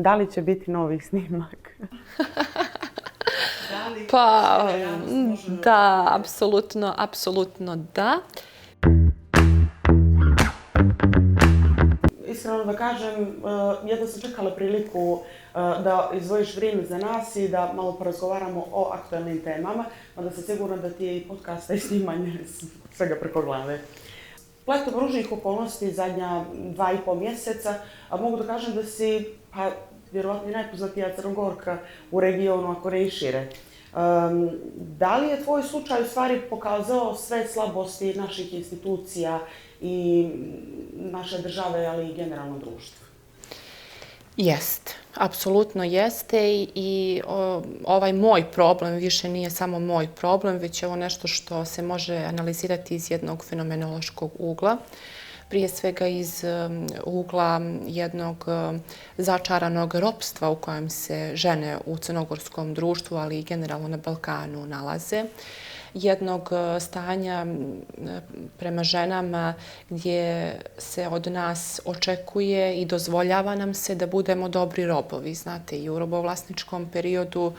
Da li će biti novih snimaka? Pa, da, apsolutno da. Iskreno da kažem, jedva sam čekala priliku da izdvojiš vrijeme za nas i da malo porazgovaramo o aktualnim temama, mada sam sigurna da ti je i podcasta i snimanje svega preko glave. Spletom ružnih okolnosti zadnja 2,5 mjeseca, a mogu da kažem da si, pa, vjerovatno i najpoznatija Crnogorka u regionu, ako ne i šire. Da li je tvoj slučaj u stvari pokazao sve slabosti naših institucija i naše države, ali i generalno društva? Jest, apsolutno jeste i ovaj moj problem više nije samo moj problem, već je ovo nešto što se može analizirati iz jednog fenomenološkog ugla. Prije svega iz ugla jednog začaranog ropstva u kojem se žene u crnogorskom društvu, ali i generalno na Balkanu nalaze. Jednog stanja prema ženama gdje se od nas očekuje i dozvoljava nam se da budemo dobri robovi. Znate, i u robovlasničkom periodu,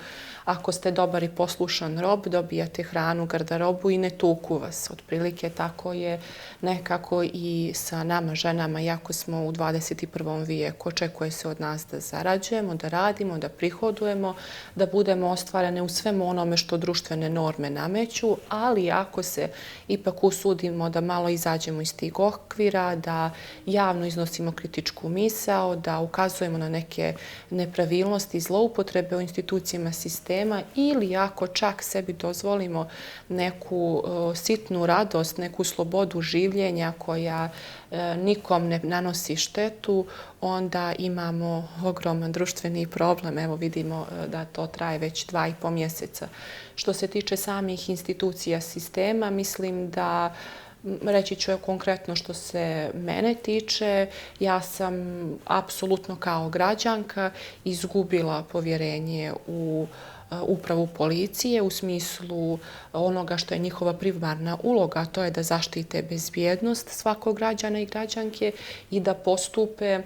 ako ste dobar i poslušan rob, dobijate hranu, garderobu i ne tuku vas. Otprilike tako je nekako i sa nama ženama, iako smo u 21. vijeku. Očekuje se od nas da zarađujemo, da radimo, da prihodujemo, da budemo ostvarene u svemu onome što društvene norme nameću, ali ako se ipak usudimo da malo izađemo iz tih okvira, da javno iznosimo kritičku misao, da ukazujemo na neke nepravilnosti i zloupotrebe u institucijama sistema, ili ako čak sebi dozvolimo neku sitnu radost, neku slobodu življenja koja nikom ne nanosi štetu, onda imamo ogroman društveni problem. Evo vidimo da to traje već 2,5 mjeseca. Što se tiče samih institucija sistema, mislim da reći ću konkretno što se mene tiče, ja sam apsolutno kao građanka izgubila povjerenje u upravu policije u smislu onoga što je njihova primarna uloga, a to je da zaštite bezbjednost svakog građana i građanke i da postupe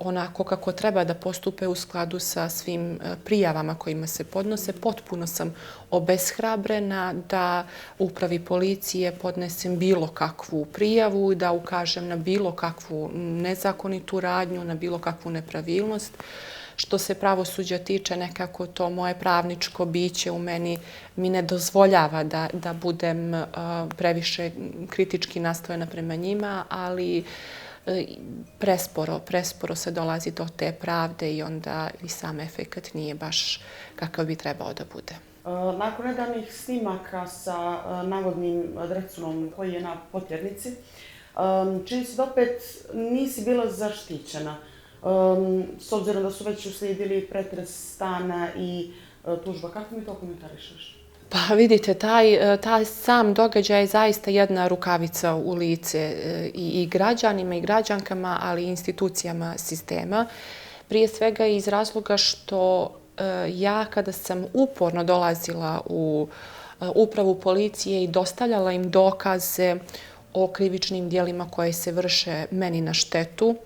onako kako treba da postupe u skladu sa svim prijavama kojima se podnose. Potpuno sam obeshrabrena da upravi policije podnesem bilo kakvu prijavu i da ukažem na bilo kakvu nezakonitu radnju, na bilo kakvu nepravilnost. Što se pravosuđa tiče, nekako to moje pravničko biće u meni mi ne dozvoljava da budem previše kritički nastrojena prema njima, ali presporo se dolazi do te pravde i onda i sam efekat nije baš kakav bi trebao da bude. Nakon nedavnih snimaka sa navodnim Drecunom koji je na potjernici, čini se da opet nisi bila zaštićena. S obzirom da su već uslijedili pretres stana i tužba. Kako mi to komentarišeš? Pa vidite, taj sam događaj je zaista jedna rukavica u lice i građanima i građankama, ali i institucijama sistema. Prije svega iz razloga što ja kada sam uporno dolazila u upravu policije i dostavljala im dokaze o krivičnim djelima koje se vrše meni na štetu,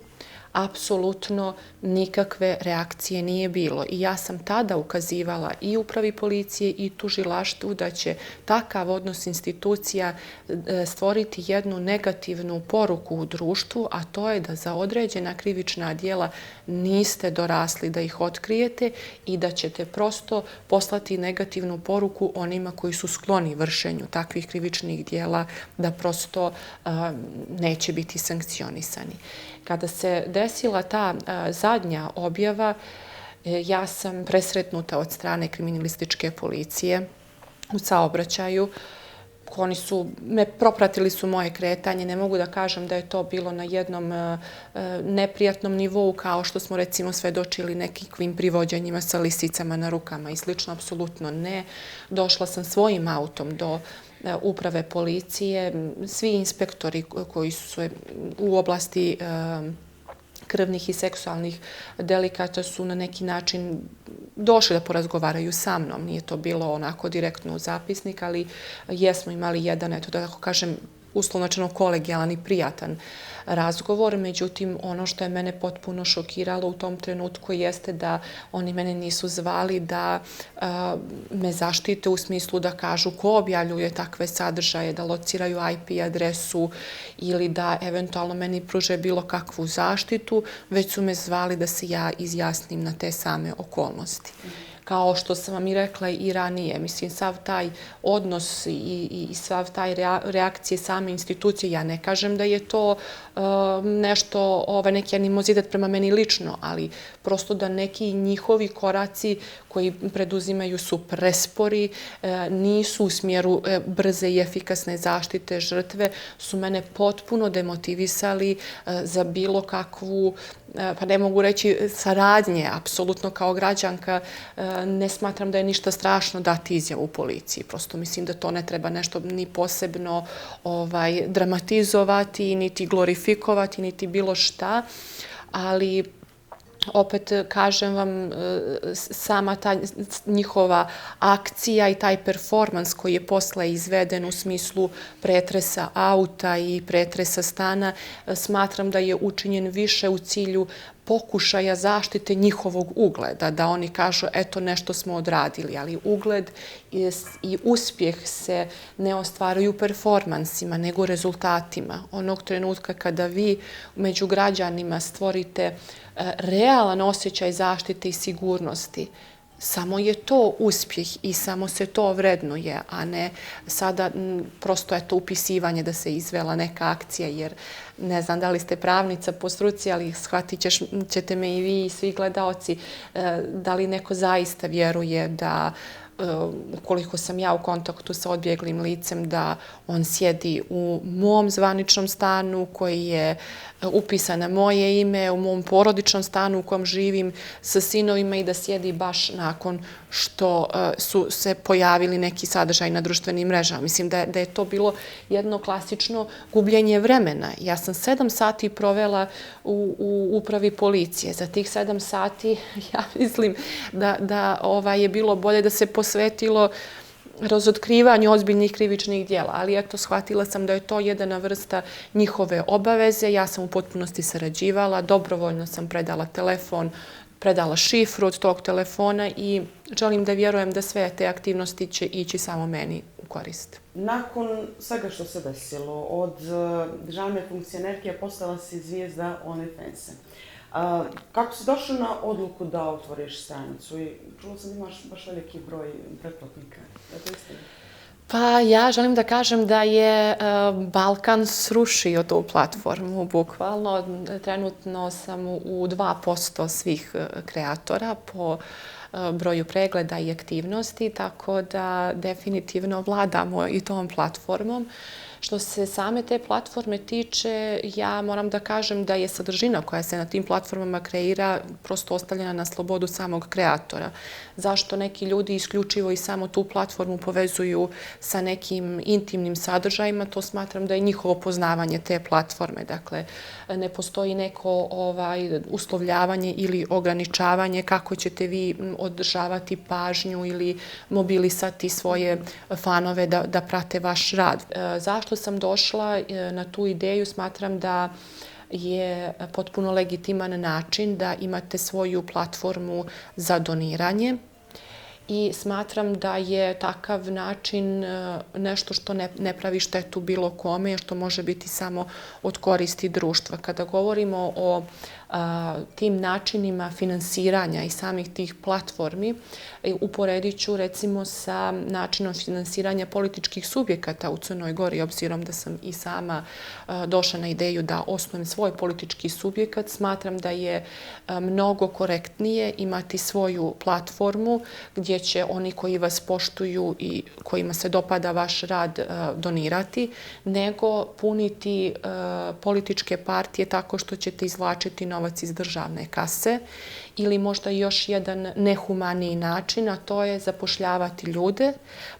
apsolutno nikakve reakcije nije bilo. I ja sam tada ukazivala i upravi policije i tužilaštvu da će takav odnos institucija stvoriti jednu negativnu poruku u društvu, a to je da za određena krivična djela niste dorasli da ih otkrijete i da ćete prosto poslati negativnu poruku onima koji su skloni vršenju takvih krivičnih djela, da prosto neće biti sankcionisani. Kada se desila ta zadnja objava, ja sam presretnuta od strane kriminalističke policije u saobraćaju. Oni propratili su moje kretanje. Ne mogu da kažem da je to bilo na jednom neprijatnom nivou kao što smo recimo svedočili nekakvim privođenjima sa lisicama na rukama i slično. Apsolutno ne. Došla sam svojim autom do uprave policije. Svi inspektori koji su u oblasti krvnih i seksualnih delikata su na neki način došli da porazgovaraju sa mnom. Nije to bilo onako direktno u zapisnik, ali jesmo imali jedan, eto da tako kažem, uslovno rečeno kolegijalan i prijatan razgovor, međutim ono što je mene potpuno šokiralo u tom trenutku jeste da oni mene nisu zvali da me zaštite u smislu da kažu ko objavljuje takve sadržaje, da lociraju IP adresu ili da eventualno meni pruže bilo kakvu zaštitu, već su me zvali da se ja izjasnim na te same okolnosti. Kao što sam vam i rekla i ranije, mislim, sav taj odnos i sav taj reakcije same institucije, ja ne kažem da je to nešto, neki animozitet prema meni lično, ali prosto da neki njihovi koraci koji preduzimaju su prespori, nisu u smjeru brze i efikasne zaštite žrtve, su mene potpuno demotivisali za bilo kakvu, pa ne mogu reći saradnje, apsolutno kao građanka ne smatram da je ništa strašno dati izjavu u policiji. Prosto mislim da to ne treba nešto ni posebno dramatizovati, niti glorifikovati, niti bilo šta, ali opet kažem vam, sama ta njihova akcija i taj performans koji je posle izveden u smislu pretresa auta i pretresa stana, smatram da je učinjen više u cilju pokušaja zaštite njihovog ugleda, da oni kažu eto nešto smo odradili, ali ugled i uspjeh se ne ostvaruju performansima, nego rezultatima. Onog trenutka kada vi među građanima stvorite realan osjećaj zaštite i sigurnosti, samo je to uspjeh i samo se to vrednuje, a ne sada prosto upisivanje da se izvela neka akcija, jer ne znam da li ste pravnica po struci, ali shvatit ćete me i vi i svi gledaoci, da li neko zaista vjeruje da ukoliko sam ja u kontaktu sa odbjeglim licem, da on sjedi u mom zvaničnom stanu koji je upisan na moje ime, u mom porodičnom stanu u kojem živim sa sinovima i da sjedi baš nakon što su se pojavili neki sadržaj na društvenim mrežama. Mislim da je to bilo jedno klasično gubljenje vremena. Ja sam 7 sati provela u upravi policije. Za tih 7 sati ja mislim da je bilo bolje da se posvetilo razotkrivanju ozbiljnih krivičnih dijela, ali eto, shvatila sam da je to jedna vrsta njihove obaveze. Ja sam u potpunosti sarađivala, dobrovoljno sam predala telefon, predala šifru od tog telefona i želim da vjerujem da sve te aktivnosti će ići samo meni u korist. Nakon svega što se desilo, od državne funkcionerke postala si zvijezda OnlyFansa. Kako si došla na odluku da otvoriš stranicu? I čula sam da imaš baš veliki broj pretplatnika. Je to istina? Pa ja želim da kažem da je Balkan srušio tu platformu, bukvalno. Trenutno sam u 2% svih kreatora po broju pregleda i aktivnosti, tako da definitivno vladamo i tom platformom. Što se same te platforme tiče, ja moram da kažem da je sadržina koja se na tim platformama kreira prosto ostavljena na slobodu samog kreatora. Zašto neki ljudi isključivo i samo tu platformu povezuju sa nekim intimnim sadržajima, to smatram da je njihovo poznavanje te platforme. Dakle, ne postoji neko uslovljavanje ili ograničavanje kako ćete vi održavati pažnju ili mobilisati svoje fanove da prate vaš rad. Zašto sam došla na tu ideju? Smatram da je potpuno legitiman način da imate svoju platformu za doniranje i smatram da je takav način nešto što ne pravi štetu bilo kome, što može biti samo od koristi društva. Kada govorimo o tim načinima finansiranja i samih tih platformi, uporedit ću recimo sa načinom finansiranja političkih subjekata u Crnoj Gori, obzirom da sam i sama došla na ideju da osnujem svoj politički subjekat. Smatram da je mnogo korektnije imati svoju platformu gdje će oni koji vas poštuju i kojima se dopada vaš rad donirati, nego puniti političke partije tako što ćete izvlačiti novac iz državne kase, ili možda još jedan nehumaniji način, a to je zapošljavati ljude,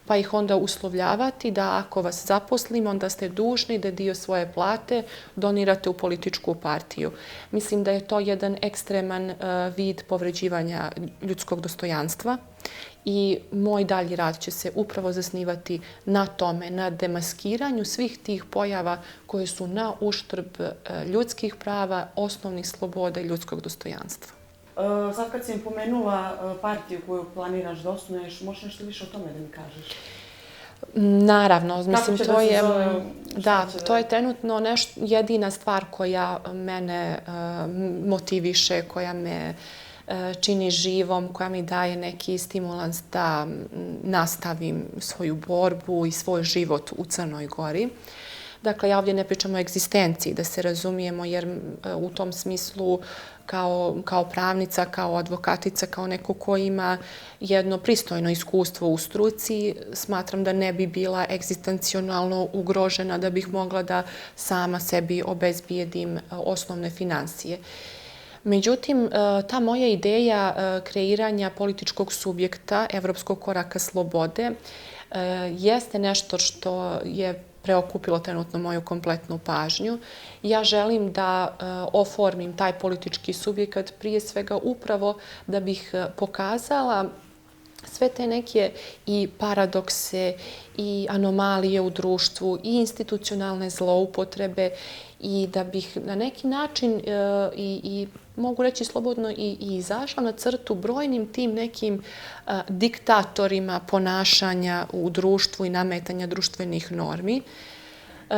pa ih onda uslovljavati da ako vas zaposlimo, onda ste dužni da dio svoje plate donirate u političku partiju. Mislim da je to jedan ekstreman vid povređivanja ljudskog dostojanstva i moj dalji rad će se upravo zasnivati na tome, na demaskiranju svih tih pojava koje su na uštrb ljudskih prava, osnovnih sloboda i ljudskog dostojanstva. Sad kad si mi pomenula partiju koju planiraš da osnuješ, možeš nešto više o tome da mi kažeš? Naravno, mislim, to je... to je trenutno jedina stvar koja mene motiviše, koja me čini živom, koja mi daje neki stimulans da nastavim svoju borbu i svoj život u Crnoj Gori. Dakle, ja ovdje ne pričam o egzistenciji, da se razumijemo, jer u tom smislu kao pravnica, kao advokatica, kao neko ko ima jedno pristojno iskustvo u struci, smatram da ne bi bila egzistencionalno ugrožena, da bih mogla da sama sebi obezbijedim osnovne finansije. Međutim, ta moja ideja kreiranja političkog subjekta Evropskog koraka slobode jeste nešto što je preokupilo trenutno moju kompletnu pažnju. Ja želim da oformim taj politički subjekat prije svega upravo da bih pokazala sve te neke i paradokse i anomalije u društvu i institucionalne zloupotrebe i da bih na neki način i mogu reći slobodno i izašla na crtu brojnim tim nekim diktatorima ponašanja u društvu i nametanja društvenih normi.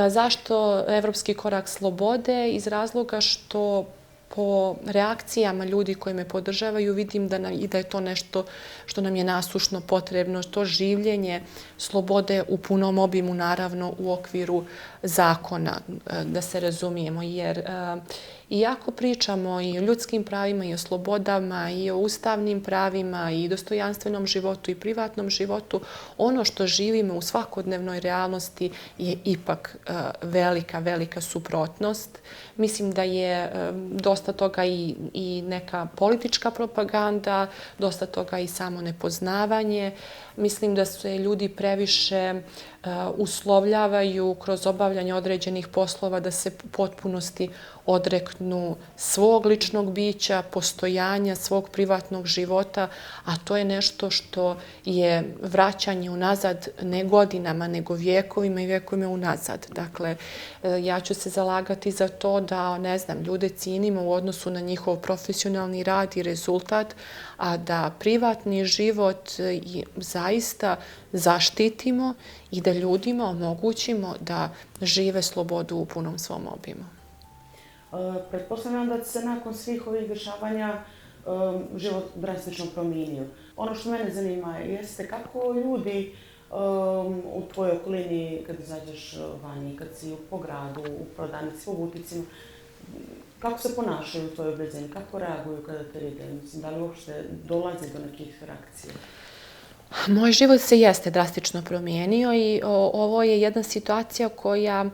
Zašto Evropski korak slobode? Iz razloga što po reakcijama ljudi koji me podržavaju vidim da je to nešto što nam je nasušno potrebno, to življenje slobode u punom obimu, naravno u okviru zakona, da se razumijemo, jer iako pričamo i o ljudskim pravima i o slobodama i o ustavnim pravima i dostojanstvenom životu i privatnom životu, ono što živimo u svakodnevnoj realnosti je ipak velika suprotnost. Mislim da je dosta toga i neka politička propaganda, dosta toga i samo nepoznavanje. Mislim da se ljudi previše uslovljavaju kroz obavljanje određenih poslova da se u potpunosti odreknu svog ličnog bića, postojanja, svog privatnog života, a to je nešto što je vraćanje unazad ne godinama, nego vjekovima i vjekovima unazad. Dakle, ja ću se zalagati za to da, ne znam, ljude cijenimo u odnosu na njihov profesionalni rad i rezultat, a da privatni život zaista zaštitimo i da ljudima omogućimo da žive slobodu u punom svom obimu. Pretpostavljam da se nakon svih ovih dešavanja život drastično promijenio. Ono što mene zanima jeste kako ljudi u tvojoj okolini, kad izađeš vani, kad si po gradu, u prodavnici, po buticima, kako se ponašaju u tvojoj blizini, kako reaguju kada te vide? Mislim, da li uopšte dolazi do nekih reakcija? Moj život se jeste drastično promijenio i ovo je jedna situacija koja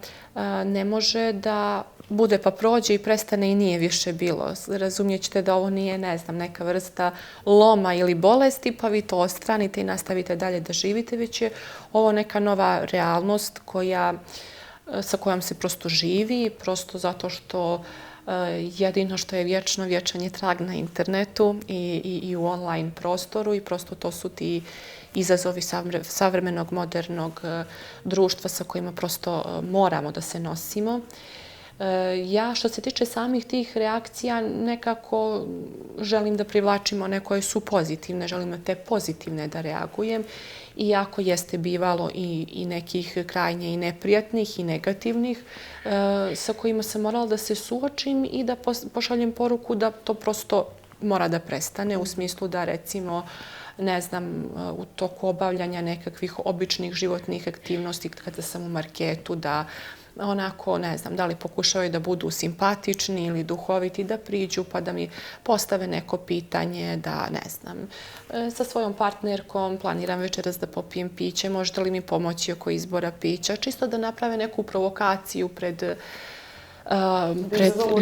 ne može da bude pa prođe i prestane i nije više bilo. Razumijet ćete da ovo nije, ne znam, neka vrsta loma ili bolesti, pa vi to ostranite i nastavite dalje da živite, već je ovo neka nova realnost sa kojom se prosto živi, prosto zato što jedino što je vječno, vječan je trag na internetu i u online prostoru i prosto to su ti izazovi savremenog, modernog društva sa kojima prosto moramo da se nosimo. Ja, što se tiče samih tih reakcija, nekako želim da privlačim one koje su pozitivne, želim na te pozitivne da reagujem, iako jeste bivalo i nekih krajnje i neprijatnih i negativnih, sa kojima sam morala da se suočim i da pošaljem poruku da to prosto mora da prestane, u smislu da, recimo, ne znam, u toku obavljanja nekakvih običnih životnih aktivnosti, kada sam u marketu, da onako, ne znam, da li pokušavaju da budu simpatični ili duhoviti, da priđu pa da mi postave neko pitanje, da, ne znam, sa svojom partnerkom planiram večeras da popijem piće, možete li mi pomoći oko izbora pića, čisto da naprave neku provokaciju pred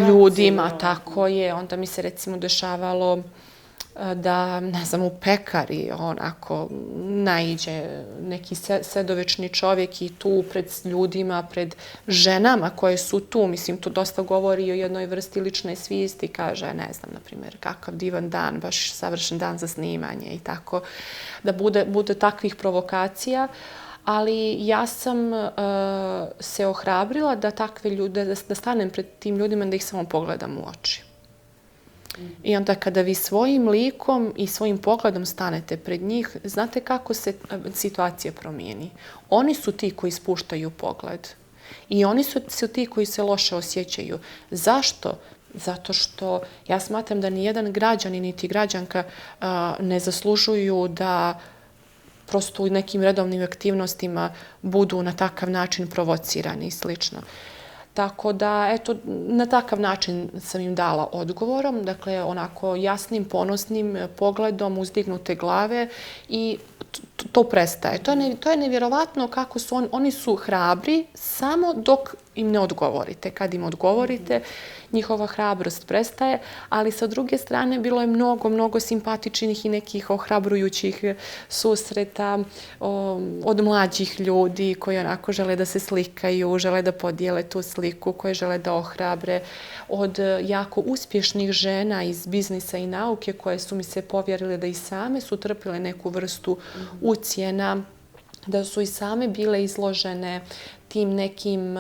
ljudima, tako je. Onda mi se recimo dešavalo da, ne znam, u pekari onako naiđe neki sredovečni čovjek i tu pred ljudima, pred ženama koje su tu, mislim, to dosta govori o jednoj vrsti lične svijesti, kaže, ne znam, na primjer, kakav divan dan, baš savršen dan za snimanje i tako, da bude takvih provokacija. Ali ja sam se ohrabrila da takve ljude, da stanem pred tim ljudima, da ih samo pogledam u oči. I onda kada vi svojim likom i svojim pogledom stanete pred njih, znate kako se situacija promijeni. Oni su ti koji spuštaju pogled. I oni su ti koji se loše osjećaju. Zašto? Zato što ja smatram da nijedan građanin niti građanka ne zaslužuju da prosto u nekim redovnim aktivnostima budu na takav način provocirani i slično. Tako da, eto, na takav način sam im dala odgovorom, dakle, onako jasnim, ponosnim pogledom, uzdignute glave i to prestaje. To je nevjerovatno kako su oni su hrabri samo dok im ne odgovorite. Kad im odgovorite, njihova hrabrost prestaje, ali sa druge strane bilo je mnogo simpatičnih i nekih ohrabrujućih susreta od mlađih ljudi koji onako žele da se slikaju, žele da podijele tu sliku, koje žele da ohrabre, od jako uspješnih žena iz biznisa i nauke koje su mi se povjerile da i same su trpile neku vrstu ucjena, da su i same bile izložene tim nekim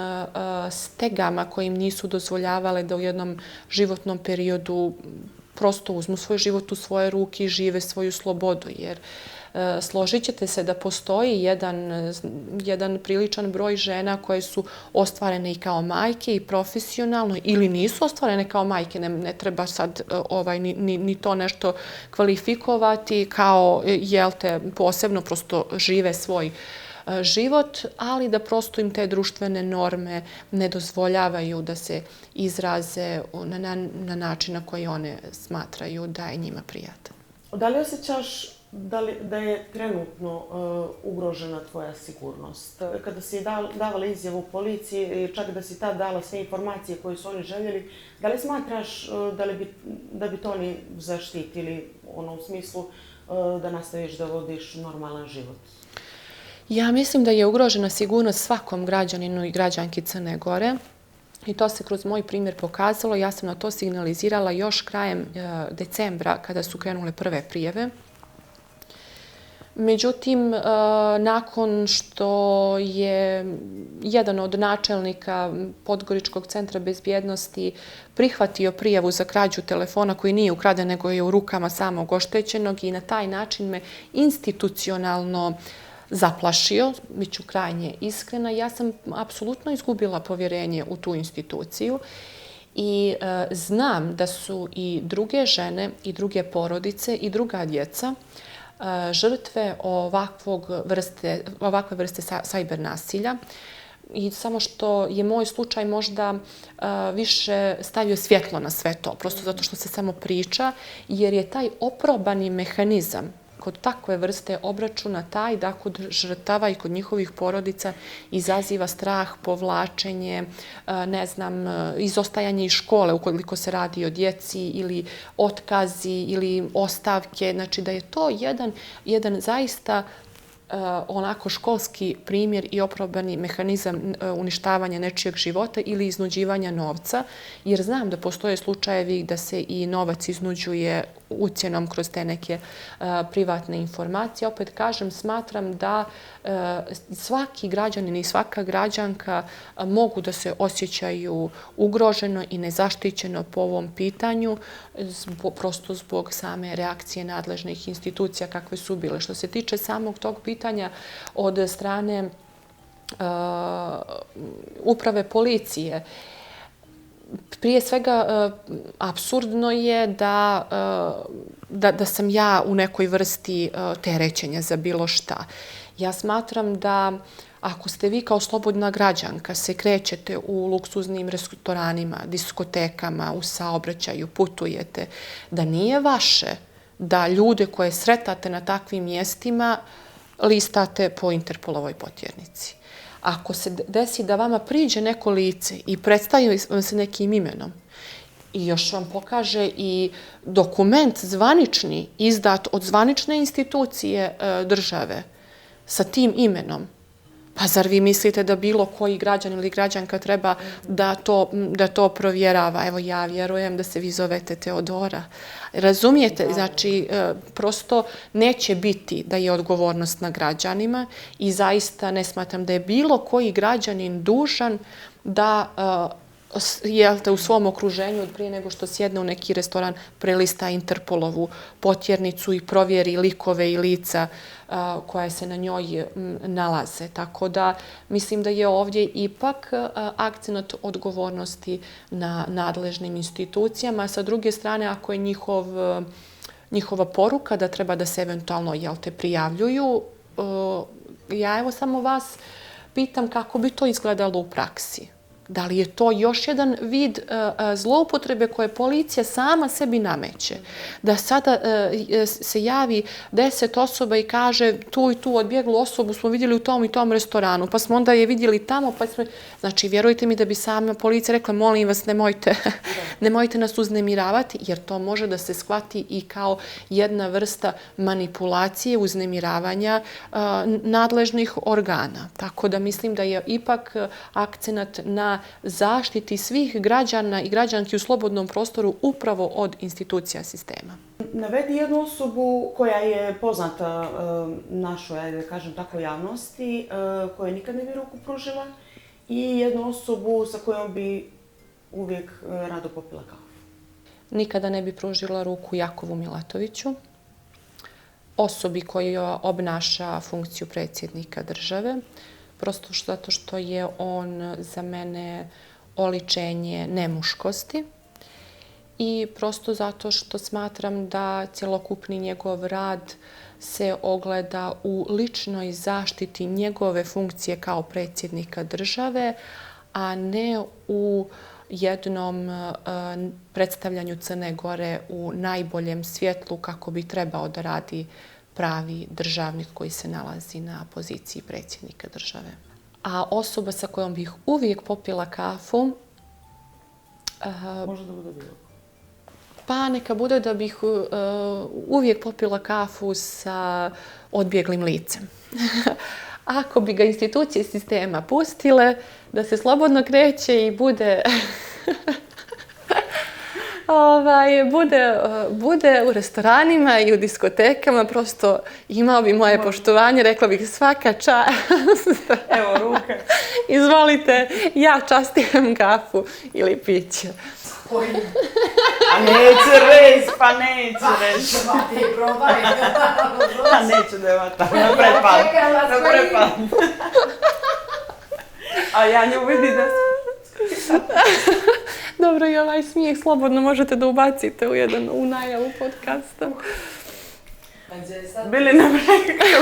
stegama koje im nisu dozvoljavale da u jednom životnom periodu prosto uzmu svoj život u svoje ruke i žive svoju slobodu. Jer složit ćete se da postoji jedan priličan broj žena koje su ostvarene i kao majke i profesionalno ili nisu ostvarene kao majke. Ne treba sad ni to nešto kvalifikovati kao, posebno prosto žive svoj život, ali da prosto im te društvene norme ne dozvoljavaju da se izraze na način na koji one smatraju da je njima prijatan. Da li osjećaš da je trenutno ugrožena tvoja sigurnost? Kada si davala izjavu policiji, čak da si tad dala sve informacije koje su oni željeli, da li smatraš da bi to oni zaštitili u smislu da nastaviš da vodiš normalan život? Ja mislim da je ugrožena sigurnost svakom građaninu i građanki Crne Gore i to se kroz moj primjer pokazalo. Ja sam na to signalizirala još krajem decembra kada su krenule prve prijave. Međutim, nakon što je jedan od načelnika Podgoričkog centra bezbjednosti prihvatio prijavu za krađu telefona koji nije ukraden nego je u rukama samog oštećenog i na taj način me institucionalno zaplašio, bit ću krajnje iskrena, ja sam apsolutno izgubila povjerenje u tu instituciju i znam da su i druge žene i druge porodice i druga djeca žrtve ovakve vrste sajber nasilja. I samo što je moj slučaj možda više stavio svjetlo na sve to, prosto zato što se samo priča, jer je taj oprobani mehanizam kod takve vrste obračuna taj da kod žrtava i kod njihovih porodica izaziva strah, povlačenje, ne znam, izostajanje iz škole ukoliko se radi o djeci ili otkazi ili ostavke. Znači da je to jedan zaista onako školski primjer i oprobani mehanizam uništavanja nečijeg života ili iznuđivanja novca, jer znam da postoje slučajevi da se i novac iznuđuje ucjenom kroz te neke privatne informacije. Opet kažem, smatram da svaki građanin i svaka građanka mogu da se osjećaju ugroženo i nezaštićeno po ovom pitanju, prosto zbog same reakcije nadležnih institucija kakve su bile. Što se tiče samog tog pitanja od strane uprave policije, prije svega, apsurdno je da sam ja u nekoj vrsti terećenja za bilo šta. Ja smatram da ako ste vi kao slobodna građanka se krećete u luksuznim restoranima, diskotekama, u saobraćaju, putujete, da nije vaše da ljude koje sretate na takvim mjestima listate po Interpolovoj potjernici. Ako se desi da vama priđe neko lice i predstavi vam se nekim imenom I još vam pokaže i dokument zvanični, izdat od zvanične institucije države sa tim imenom. Pa zar vi mislite da bilo koji građan ili građanka treba da to provjerava? Evo, ja vjerujem da se vi zovete Teodora. Razumijete? Znači, prosto neće biti da je odgovornost na građanima i zaista ne smatram da je bilo koji građanin dužan da u svom okruženju prije nego što sjedne u neki restoran prelista Interpolovu potjernicu i provjeri likove i lica koja se na njoj nalaze. Tako da mislim da je ovdje ipak akcenat odgovornosti na nadležnim institucijama. Sa druge strane, ako je njihova poruka da treba da se eventualno prijavljuju, ja evo samo vas pitam kako bi to izgledalo u praksi. Da li je to još jedan vid zloupotrebe koje policija sama sebi nameće? Da sada se javi 10 osoba i kaže tu i tu odbjeglu osobu smo vidjeli u tom i tom restoranu, pa smo onda je vidjeli tamo, pa smo... Znači, vjerujte mi da bi sama policija rekla, molim vas, nemojte nas uznemiravati, jer to može da se shvati i kao jedna vrsta manipulacije, uznemiravanja nadležnih organa. Tako da mislim da je ipak akcenat na zaštiti svih građana i građanki u slobodnom prostoru upravo od institucija sistema. Navedi jednu osobu koja je poznata našoj, da kažem tako, javnosti, koja nikad ne bi ruku pružila i jednu osobu sa kojom bi uvijek rado popila kafu. Nikada ne bi pružila ruku Jakovu Milatoviću, osobi koja obnaša funkciju predsjednika države, prosto zato što je on za mene oličenje nemuškosti i prosto zato što smatram da cjelokupni njegov rad se ogleda u ličnoj zaštiti njegove funkcije kao predsjednika države, a ne u jednom predstavljanju Crne Gore u najboljem svjetlu kako bi trebao da radi pravi državnik koji se nalazi na poziciji predsjednika države. A osoba sa kojom bih uvijek popila kafu... Može da bude bilo. Pa neka bude da bih uvijek popila kafu sa odbjeglim licem. Ako bi ga institucije sistema pustile, da se slobodno kreće i bude... bude u restoranima i u diskotekama, prosto imao bi moje poštovanje, rekla bih svaka čast. Evo ruke. Izvolite, ja častiram kafu ili piće. A neće reći, pa neće reći. Pa ti probaj. A neće da je vata, na prepad. A ja nju vidi da... Dobro, i ovaj smijeh slobodno možete da ubacite u najavu podcasta. Bili na vremenu,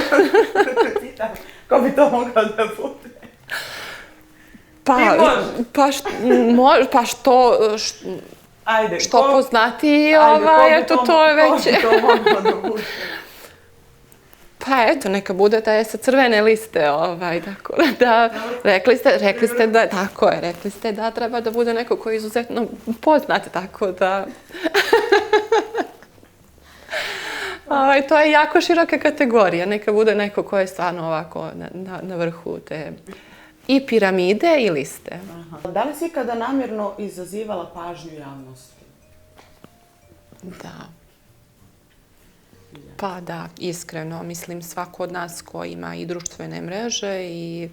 ko bi to mogao da bude? Pa što poznati, eto to je već... Ko bi to mogao da bude? Pa eto, neka bude da je sa crvene liste, tako da, rekli ste da treba da bude neko koji je izuzetno poznat, tako da... To je jako široka kategorija, neka bude neko ko je stvarno ovako na vrhu te i piramide i liste. Da li si ikada namjerno izazivala pažnju javnosti? Da. Pa da, iskreno. Mislim, svako od nas ko ima i društvene mreže i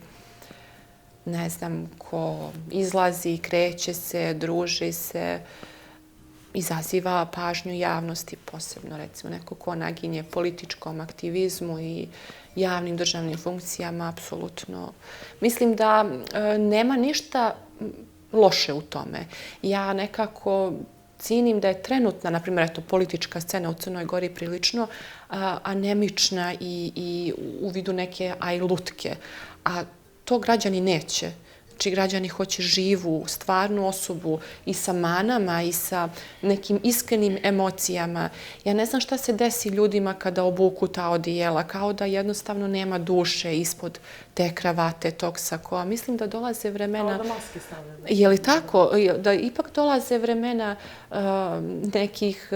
ne znam, ko izlazi, kreće se, druži se, izaziva pažnju javnosti, posebno recimo neko ko naginje političkom aktivizmu i javnim državnim funkcijama, apsolutno. Mislim da nema ništa loše u tome. Ja nekako cijenim da je trenutna, na primjer, politička scena u Crnoj Gori prilično anemična i u vidu neke ajlutke. A to građani neće. čiji građani hoće živu, stvarnu osobu i sa manama i sa nekim iskrenim emocijama. Ja ne znam šta se desi ljudima kada obuku ta odijela, kao da jednostavno nema duše ispod te kravate, tog sakoa. Mislim da dolaze vremena... Kao da maske stavljaju. Je li tako? Da ipak dolaze vremena nekih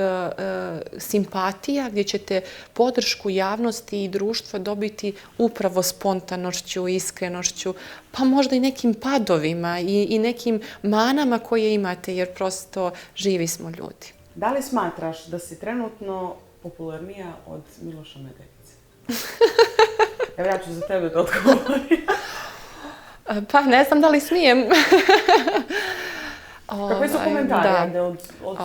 simpatija gdje ćete podršku javnosti i društva dobiti upravo spontanošću, iskrenošću, pa možda i nekim padovima i nekim manama koje imate, jer prosto živi smo ljudi. Da li smatraš da si trenutno popularnija od Miloša Medenice? Evo ja ću za tebe da odgovorim. Pa ne znam da li smijem. Kakvi su komentari od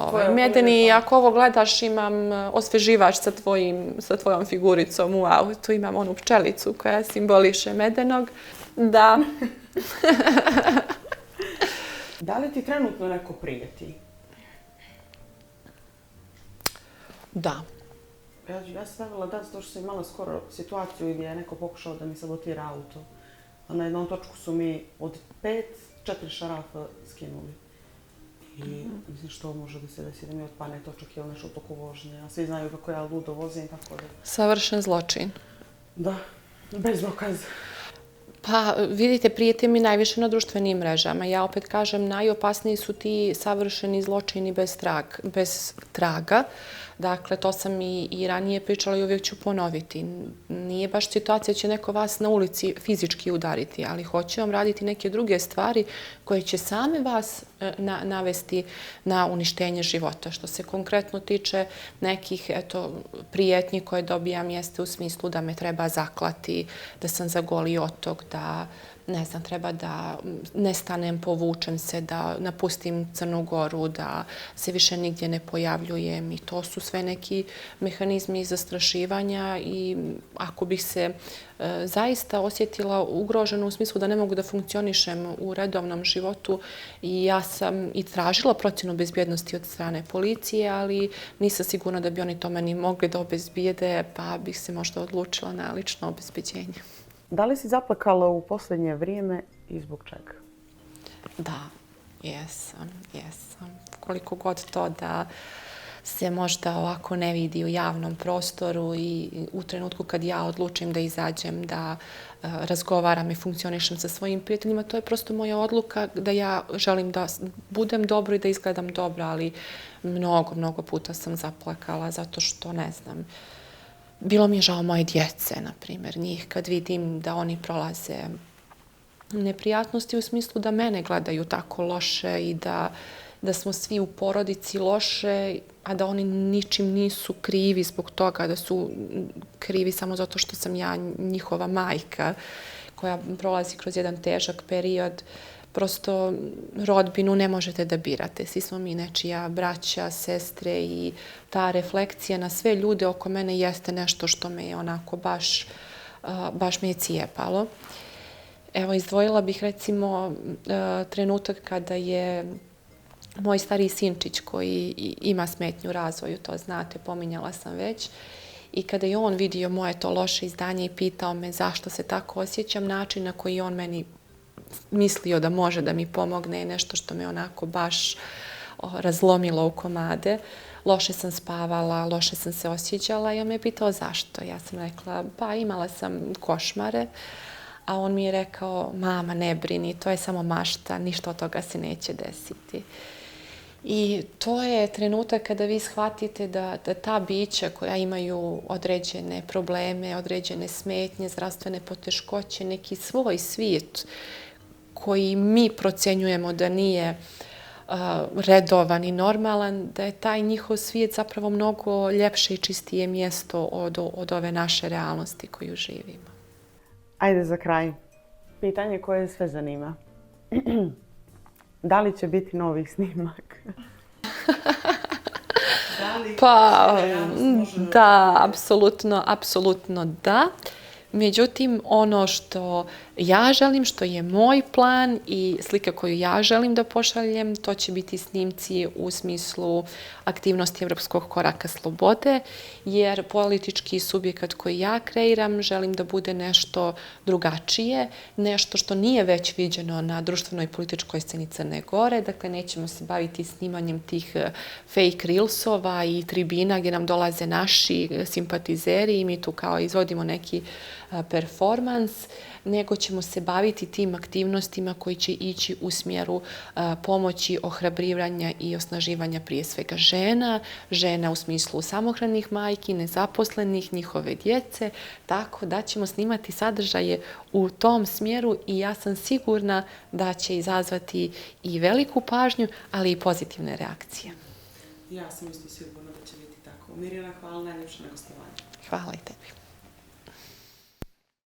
tvoje... Medeni, ako ovo gledaš, imam osveživač sa tvojom figuricom u autu. Imam onu pčelicu koja simboliše medenog. Da. Da li ti trenutno neko prijeti? Da. Ja sam stavila da, zato što sam imala skoro situaciju gdje je neko pokušao da mi sabotira auto. A na jednom točku su mi od 5, 4 šarafa skinuli. I mislim što može da se desi da mi otpane točak ili nešto u toku vožnje. A svi znaju kako ja ludo vozim i tako da. Savršen zločin. Da, bez dokaza. Pa vidite, prijete mi najviše na društvenim mrežama. Ja opet kažem, najopasniji su ti savršeni zločini bez traga. Dakle, to sam i ranije pričala i uvijek ću ponoviti. Nije baš situacija će neko vas na ulici fizički udariti, ali hoće vam raditi neke druge stvari koje će same vas navesti na uništenje života. Što se konkretno tiče nekih prijetnji koje dobijam jeste u smislu da me treba zaklati, da sam za goli otok, da ne znam, treba da nestanem, povučem se, da napustim Crnu Goru, da se više nigdje ne pojavljujem i to su sve neki mehanizmi zastrašivanja i ako bih se zaista osjetila ugroženo u smislu da ne mogu da funkcionišem u redovnom životu i ja sam i tražila procjenu bezbjednosti od strane policije, ali nisam sigurna da bi oni to meni mogli da obezbijede, pa bih se možda odlučila na lično obezbeđenje. Da li si zaplakala u posljednje vrijeme i zbog čega? Da, jesam. Koliko god to da se možda ovako ne vidi u javnom prostoru i u trenutku kad ja odlučim da izađem, da razgovaram i funkcionišem sa svojim prijateljima, to je prosto moja odluka da ja želim da budem dobro i da izgledam dobro, ali mnogo puta sam zaplakala zato što, ne znam, bilo mi je žao moje djece, na primjer, njih kad vidim da oni prolaze neprijatnosti u smislu da mene gledaju tako loše i da smo svi u porodici loše, a da oni ničim nisu krivi zbog toga, da su krivi samo zato što sam ja njihova majka koja prolazi kroz jedan težak period. Prosto rodbinu ne možete da birate. Svi smo mi nečija braća, sestre i ta refleksija na sve ljude oko mene jeste nešto što me je onako baš me je cijepalo. Evo, izdvojila bih recimo trenutak kada je moj stariji sinčić koji ima smetnju u razvoju, to znate, pominjala sam već, i kada je on vidio moje to loše izdanje i pitao me zašto se tako osjećam, način na koji on meni mislio da može da mi pomogne je nešto što me onako baš razlomilo u komade. Loše sam spavala, loše sam se osjećala i on me pitao zašto. Ja sam rekla, pa imala sam košmare, a on mi je rekao, mama, ne brini, to je samo mašta, ništa od toga se neće desiti. I to je trenutak kada vi shvatite da ta bića koja imaju određene probleme, određene smetnje, zdravstvene poteškoće, neki svoj svijet koji mi procenjujemo da nije redovan i normalan, da je taj njihov svijet zapravo mnogo ljepše i čistije mjesto od ove naše realnosti koju živimo. Ajde za kraj. Pitanje koje sve zanima. Da li će biti novih snimaka? Pa, da, apsolutno da. Međutim, ono što ja želim, što je moj plan i slika koju ja želim da pošaljem, to će biti snimci u smislu aktivnosti Evropskog koraka slobode, jer politički subjekat koji ja kreiram želim da bude nešto drugačije, nešto što nije već viđeno na društvenoj i političkoj sceni Crne Gore. Dakle, nećemo se baviti snimanjem tih fake reelsova i tribina gdje nam dolaze naši simpatizeri i mi tu kao izvodimo neki performans, nego ćemo se baviti tim aktivnostima koji će ići u smjeru pomoći, ohrabrivanja i osnaživanja prije svega žena u smislu samohranih majki, nezaposlenih, njihove djece, tako da ćemo snimati sadržaje u tom smjeru i ja sam sigurna da će izazvati i veliku pažnju, ali i pozitivne reakcije. Ja sam isto sigurna da će biti tako. Mirjana, hvala najljepše na gostovanju. Hvala i tebi.